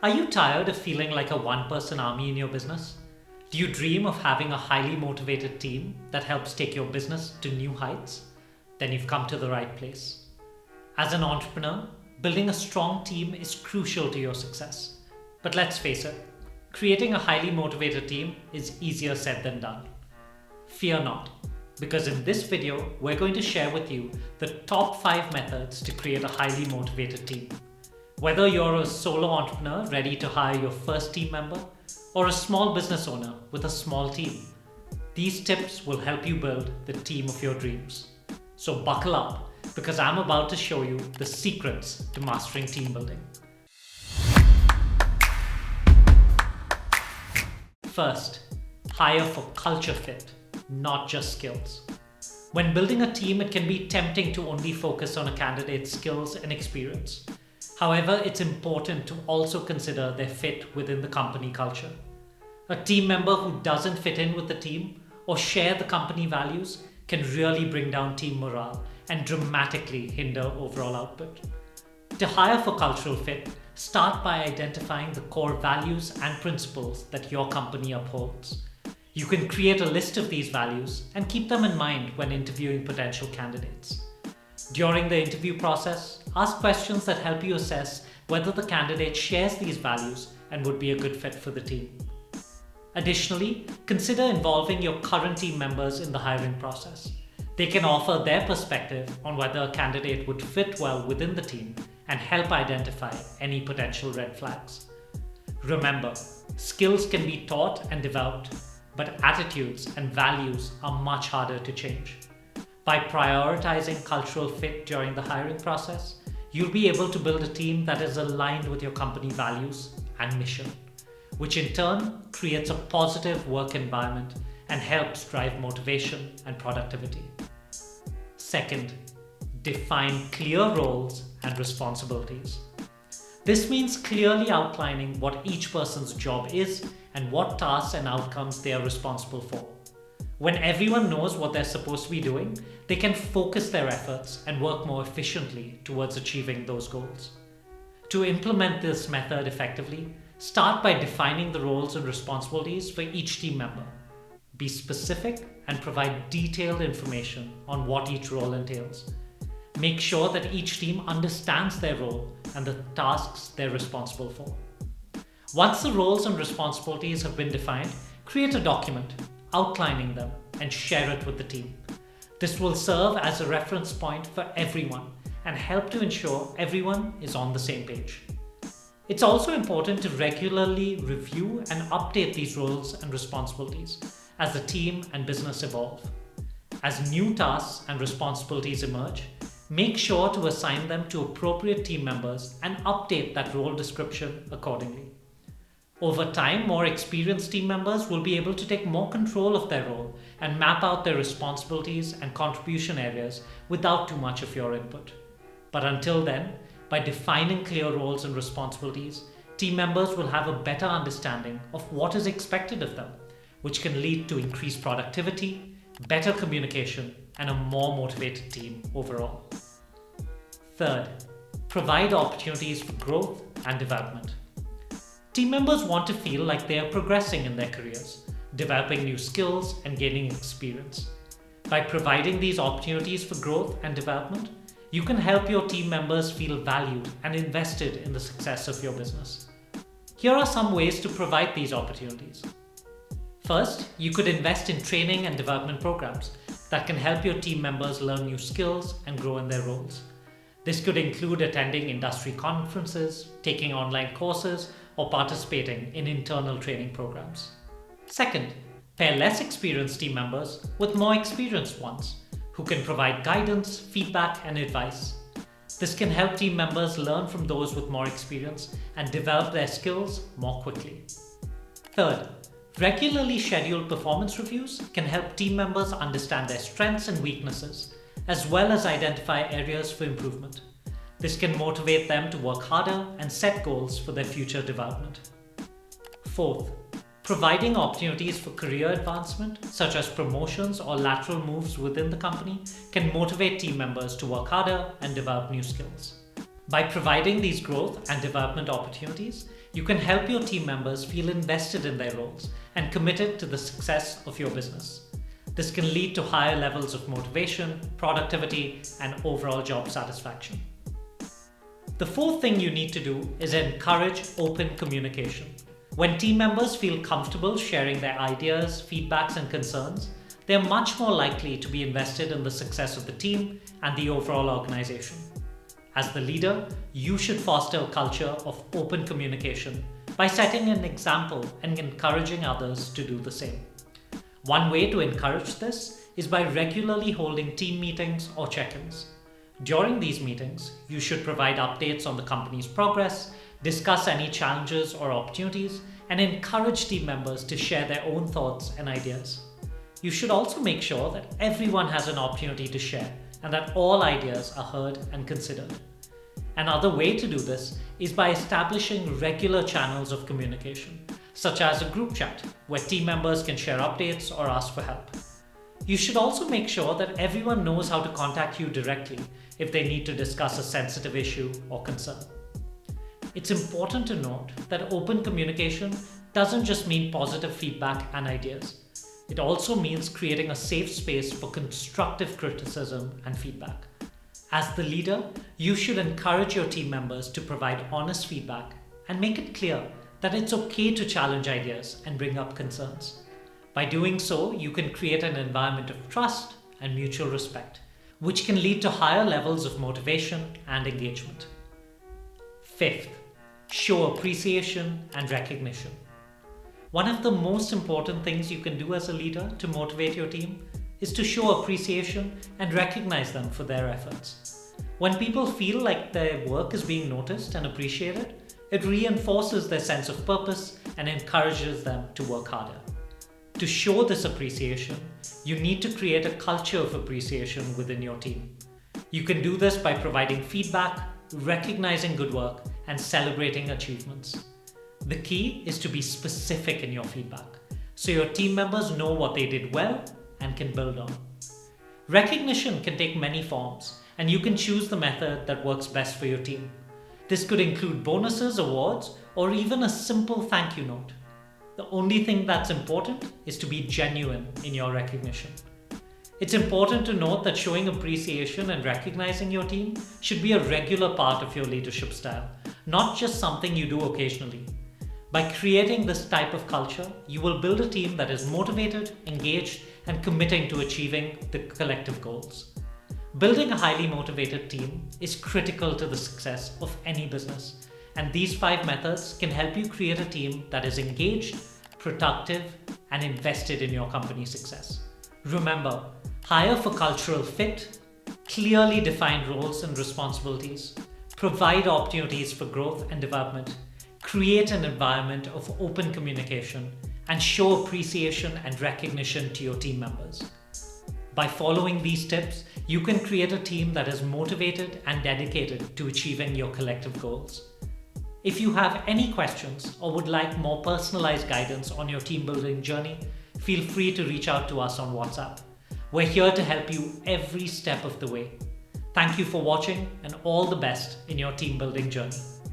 Are you tired of feeling like a one-person army in your business? Do you dream of having a highly motivated team that helps take your business to new heights? Then you've come to the right place. As an entrepreneur, building a strong team is crucial to your success. But let's face it, creating a highly motivated team is easier said than done. Fear not, because in this video, we're going to share with you the top 5 methods to create a highly motivated team. Whether you're a solo entrepreneur ready to hire your first team member or a small business owner with a small team, these tips will help you build the team of your dreams. So buckle up, because I'm about to show you the secrets to mastering team building. First, hire for culture fit, not just skills. When building a team, it can be tempting to only focus on a candidate's skills and experience. However, it's important to also consider their fit within the company culture. A team member who doesn't fit in with the team or share the company values can really bring down team morale and dramatically hinder overall output. To hire for cultural fit, start by identifying the core values and principles that your company upholds. You can create a list of these values and keep them in mind when interviewing potential candidates. During the interview process, ask questions that help you assess whether the candidate shares these values and would be a good fit for the team. Additionally, consider involving your current team members in the hiring process. They can offer their perspective on whether a candidate would fit well within the team and help identify any potential red flags. Remember, skills can be taught and developed, but attitudes and values are much harder to change. By prioritizing cultural fit during the hiring process, you'll be able to build a team that is aligned with your company values and mission, which in turn creates a positive work environment and helps drive motivation and productivity. Second, define clear roles and responsibilities. This means clearly outlining what each person's job is and what tasks and outcomes they are responsible for. When everyone knows what they're supposed to be doing, they can focus their efforts and work more efficiently towards achieving those goals. To implement this method effectively, start by defining the roles and responsibilities for each team member. Be specific and provide detailed information on what each role entails. Make sure that each team understands their role and the tasks they're responsible for. Once the roles and responsibilities have been defined, create a document outlining them and share it with the team. This will serve as a reference point for everyone and help to ensure everyone is on the same page. It's also important to regularly review and update these roles and responsibilities as the team and business evolve. As new tasks and responsibilities emerge, make sure to assign them to appropriate team members and update that role description accordingly. Over time, more experienced team members will be able to take more control of their role and map out their responsibilities and contribution areas without too much of your input. But until then, by defining clear roles and responsibilities, team members will have a better understanding of what is expected of them, which can lead to increased productivity, better communication, and a more motivated team overall. Third, provide opportunities for growth and development. Team members want to feel like they are progressing in their careers, developing new skills and gaining experience. By providing these opportunities for growth and development, you can help your team members feel valued and invested in the success of your business. Here are some ways to provide these opportunities. First, you could invest in training and development programs that can help your team members learn new skills and grow in their roles. This could include attending industry conferences, taking online courses, or participating in internal training programs. Second, pair less experienced team members with more experienced ones who can provide guidance, feedback, and advice. This can help team members learn from those with more experience and develop their skills more quickly. Third, regularly scheduled performance reviews can help team members understand their strengths and weaknesses, as well as identify areas for improvement. This can motivate them to work harder and set goals for their future development. Fourth, providing opportunities for career advancement, such as promotions or lateral moves within the company, can motivate team members to work harder and develop new skills. By providing these growth and development opportunities, you can help your team members feel invested in their roles and committed to the success of your business. This can lead to higher levels of motivation, productivity, and overall job satisfaction. The fourth thing you need to do is encourage open communication. When team members feel comfortable sharing their ideas, feedbacks, and concerns, they are much more likely to be invested in the success of the team and the overall organization. As the leader, you should foster a culture of open communication by setting an example and encouraging others to do the same. One way to encourage this is by regularly holding team meetings or check-ins. During these meetings, you should provide updates on the company's progress, discuss any challenges or opportunities, and encourage team members to share their own thoughts and ideas. You should also make sure that everyone has an opportunity to share and that all ideas are heard and considered. Another way to do this is by establishing regular channels of communication, such as a group chat where team members can share updates or ask for help. You should also make sure that everyone knows how to contact you directly if they need to discuss a sensitive issue or concern. It's important to note that open communication doesn't just mean positive feedback and ideas. It also means creating a safe space for constructive criticism and feedback. As the leader, you should encourage your team members to provide honest feedback and make it clear that it's okay to challenge ideas and bring up concerns. By doing so, you can create an environment of trust and mutual respect, which can lead to higher levels of motivation and engagement. Fifth, show appreciation and recognition. One of the most important things you can do as a leader to motivate your team is to show appreciation and recognize them for their efforts. When people feel like their work is being noticed and appreciated, it reinforces their sense of purpose and encourages them to work harder. To show this appreciation, you need to create a culture of appreciation within your team. You can do this by providing feedback, recognizing good work, and celebrating achievements. The key is to be specific in your feedback, so your team members know what they did well and can build on. Recognition can take many forms, and you can choose the method that works best for your team. This could include bonuses, awards, or even a simple thank you note. The only thing that's important is to be genuine in your recognition. It's important to note that showing appreciation and recognizing your team should be a regular part of your leadership style, not just something you do occasionally. By creating this type of culture, you will build a team that is motivated, engaged, and committing to achieving the collective goals. Building a highly motivated team is critical to the success of any business, and these 5 methods can help you create a team that is engaged, productive, and invested in your company's success. Remember, hire for cultural fit, clearly define roles and responsibilities, provide opportunities for growth and development, create an environment of open communication, and show appreciation and recognition to your team members. By following these tips, you can create a team that is motivated and dedicated to achieving your collective goals. If you have any questions or would like more personalized guidance on your team building journey, feel free to reach out to us on WhatsApp. We're here to help you every step of the way. Thank you for watching, and all the best in your team building journey.